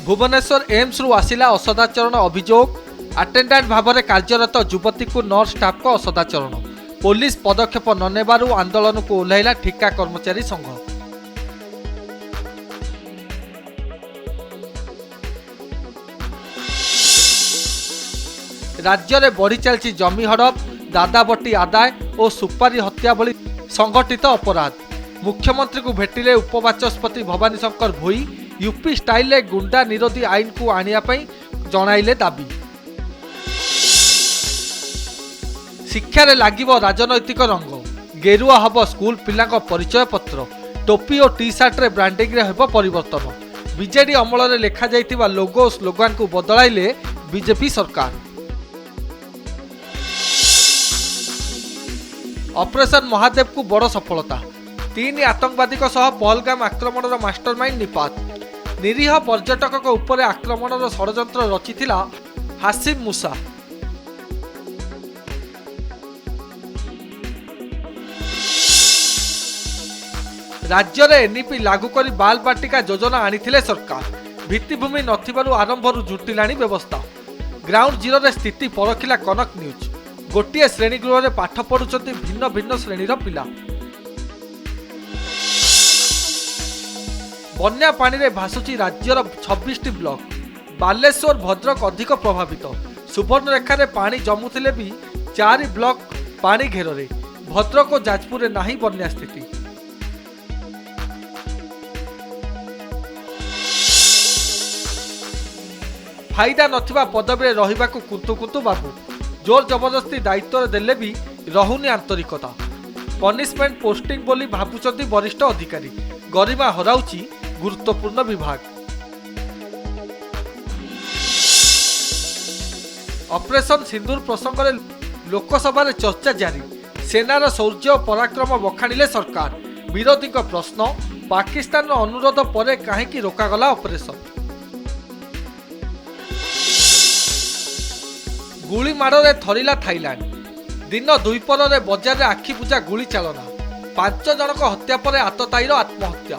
Bhubaneswar AIIMS रु आसिला असदाचरण अभियोग। Attendant भाव में कार्यरत युवती को नर्स स्टाफ को असदाचरण। पुलिस पदक्षेप ननेबारु आंदोलन को ओह्लैला ठिका कर्मचारी संघ। राज्य में बढ़ी चलती जमी हड़प, दादाबटी आदाय और सुपारी हत्या भली संगठित अपराध। मुख्यमंत्री को भेटिले उपबाचस्पति भवानी शंकर भोई। यूपी स्टाइल गुंडा निरोधी आईन को आनिया जणाइले दाबी। शिक्षा रे लागिबो राजनैतिक रंग। गेरुआ हब स्कूल पिला परिचय पत्र। टोपी और टी सार्ट रे ब्रांडिंग रे हेबो परिवर्तन। बीजेडी अमल रे लेखा जाइतिबा लोगो स्लोगान को बदलाइले बीजेपी सरकार। ऑपरेशन महादेव को बड़ सफलता। 3 आतंकवादी पहलगाम आक्रमणर मास्टरमाइंड निपात। निरीह पर्यटक उपर आक्रमणर षड्यंत्र रचिथिला हासिम मूसा। राज्य में एनईपी लागू करी बाल बाटिका योजना आनिथिले सरकार। भित्तिभूमि नथिबारु आरंभरू जुटिलाणी व्यवस्था। ग्राउंड जीरो रे स्थिति परखिला कनक न्यूज। गोटे श्रेणीगृह में पाठ पढ़ुଛନ୍ତି भिन्न भिन्न श्रेणीर पिला। बन्या पानी रे भासुची राज्यर 26टी ब्लॉक। बालेश्वर भद्रक अधिक प्रभावित। सुवर्णरेखा रे पानी जमुथिले भी 4 ब्लॉक पानी घेर रे। भद्रक और जाजपुर रे नाही बन्या स्थिति। फायदा नथिबा पदवी रे रहिबाकु कुंतु कुंतु बाबू। जोर जबरदस्ती दायित्व देले भी रहुनी आंतरिकता। पनिशमेंट पोस्टिंग बोली भाबुचंती वरिष्ठ अधिकारी। गरिमा हराउची गुरुत्वपूर्ण विभाग। ऑपरेशन सिंदूर प्रसंग में लोकसभा चर्चा जारी। सेनार शौर्य और पराक्रम बखाणिले सरकार। विरोधी प्रश्न, पाकिस्तान अनुरोध पर कहीं रोकागला ऑपरेशन। गुली माड़े थरिला थाईलैंड। दिन दुईपर बजार में आखिबुझा गुली चालना। 5 जनक हत्या पर आतताईर आत्महत्या।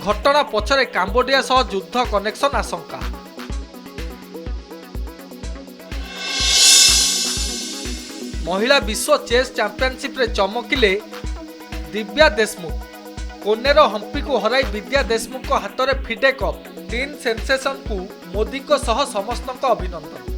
घटना पछरे काम्बोडिया सह युद्ध कनेक्शन आशंका। महिला विश्व चेस चैंपियनशिप रे चमकिले दिव्या देशमुख। कोनेरो हम्पी को हराई विद्या देशमुख हाथ में फिडे कप। टीन सेंसेशन को मोदी को सह समस्त अभिनंदन।